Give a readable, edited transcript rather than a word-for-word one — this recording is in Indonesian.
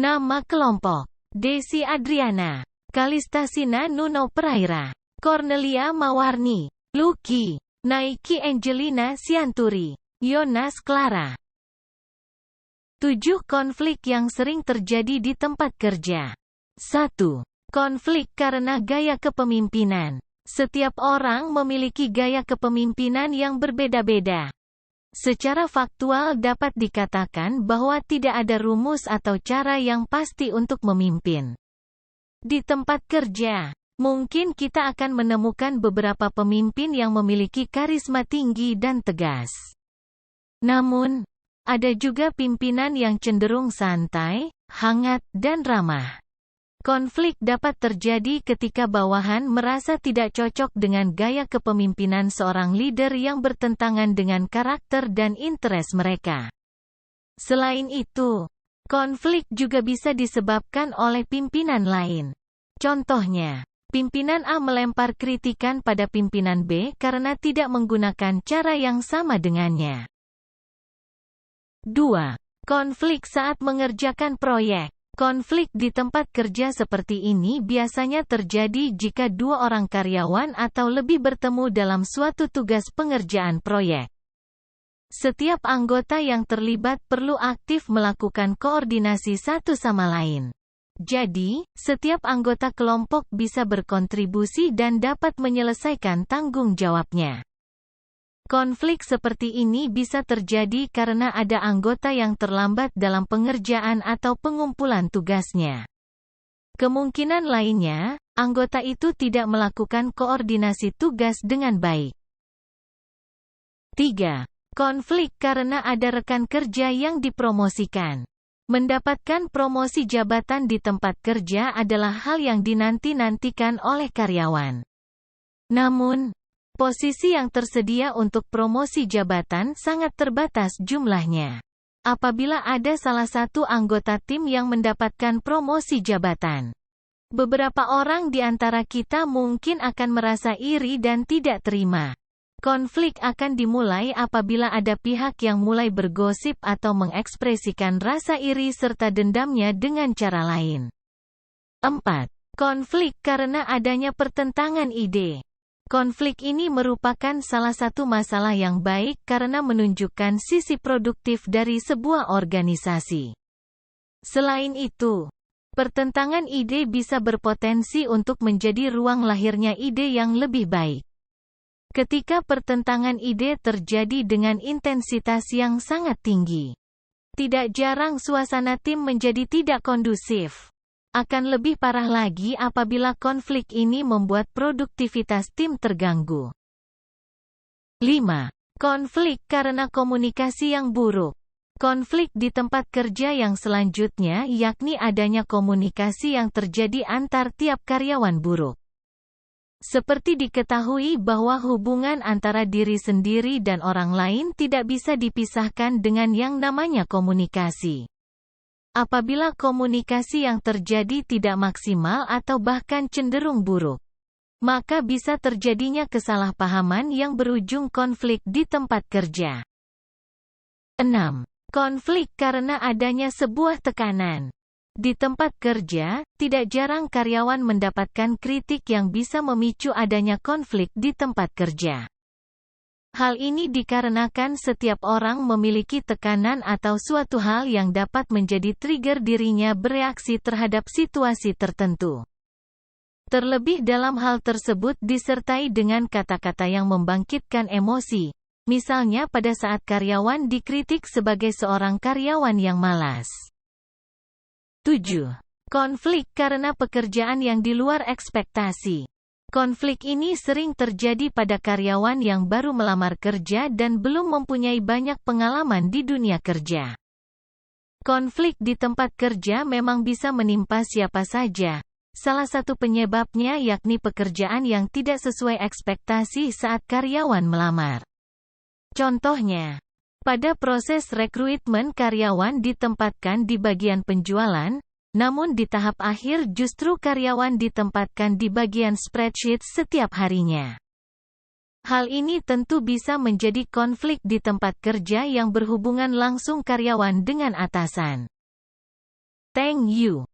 Nama kelompok: Desi Adriana, Kalistasina Nuno Praira, Cornelia Mawarni, Lucky, Naiki Angelina Sianturi, Yonas Clara. 7 konflik yang sering terjadi di tempat kerja. 1. Konflik karena gaya kepemimpinan. Setiap orang memiliki gaya kepemimpinan yang berbeda-beda. Secara faktual dapat dikatakan bahwa tidak ada rumus atau cara yang pasti untuk memimpin. Di tempat kerja, mungkin kita akan menemukan beberapa pemimpin yang memiliki karisma tinggi dan tegas. Namun, ada juga pimpinan yang cenderung santai, hangat, dan ramah. Konflik dapat terjadi ketika bawahan merasa tidak cocok dengan gaya kepemimpinan seorang leader yang bertentangan dengan karakter dan interes mereka. Selain itu, konflik juga bisa disebabkan oleh pimpinan lain. Contohnya, pimpinan A melempar kritikan pada pimpinan B karena tidak menggunakan cara yang sama dengannya. 2. Konflik saat mengerjakan proyek. Konflik di tempat kerja seperti ini biasanya terjadi jika 2 orang karyawan atau lebih bertemu dalam suatu tugas pengerjaan proyek. Setiap anggota yang terlibat perlu aktif melakukan koordinasi satu sama lain. Jadi, setiap anggota kelompok bisa berkontribusi dan dapat menyelesaikan tanggung jawabnya. Konflik seperti ini bisa terjadi karena ada anggota yang terlambat dalam pengerjaan atau pengumpulan tugasnya. Kemungkinan lainnya, anggota itu tidak melakukan koordinasi tugas dengan baik. 3. Konflik karena ada rekan kerja yang dipromosikan. Mendapatkan promosi jabatan di tempat kerja adalah hal yang dinanti-nantikan oleh karyawan. Namun, posisi yang tersedia untuk promosi jabatan sangat terbatas jumlahnya. Apabila ada salah satu anggota tim yang mendapatkan promosi jabatan, beberapa orang di antara kita mungkin akan merasa iri dan tidak terima. Konflik akan dimulai apabila ada pihak yang mulai bergosip atau mengekspresikan rasa iri serta dendamnya dengan cara lain. 4. Konflik karena adanya pertentangan ide. Konflik ini merupakan salah satu masalah yang baik karena menunjukkan sisi produktif dari sebuah organisasi. Selain itu, pertentangan ide bisa berpotensi untuk menjadi ruang lahirnya ide yang lebih baik. Ketika pertentangan ide terjadi dengan intensitas yang sangat tinggi, tidak jarang suasana tim menjadi tidak kondusif. Akan lebih parah lagi apabila konflik ini membuat produktivitas tim terganggu. 5. Konflik karena komunikasi yang buruk. Konflik di tempat kerja yang selanjutnya yakni adanya komunikasi yang terjadi antar tiap karyawan buruk. Seperti diketahui bahwa hubungan antara diri sendiri dan orang lain tidak bisa dipisahkan dengan yang namanya komunikasi. Apabila komunikasi yang terjadi tidak maksimal atau bahkan cenderung buruk, maka bisa terjadinya kesalahpahaman yang berujung konflik di tempat kerja. 6. Konflik karena adanya sebuah tekanan. Di tempat kerja, tidak jarang karyawan mendapatkan kritik yang bisa memicu adanya konflik di tempat kerja. Hal ini dikarenakan setiap orang memiliki tekanan atau suatu hal yang dapat menjadi trigger dirinya bereaksi terhadap situasi tertentu. Terlebih dalam hal tersebut disertai dengan kata-kata yang membangkitkan emosi, misalnya pada saat karyawan dikritik sebagai seorang karyawan yang malas. 7. Konflik karena pekerjaan yang di luar ekspektasi. Konflik ini sering terjadi pada karyawan yang baru melamar kerja dan belum mempunyai banyak pengalaman di dunia kerja. Konflik di tempat kerja memang bisa menimpa siapa saja. Salah satu penyebabnya yakni pekerjaan yang tidak sesuai ekspektasi saat karyawan melamar. Contohnya, pada proses rekrutmen karyawan ditempatkan di bagian penjualan, namun di tahap akhir justru karyawan ditempatkan di bagian spreadsheet setiap harinya. Hal ini tentu bisa menjadi konflik di tempat kerja yang berhubungan langsung karyawan dengan atasan. Thank you.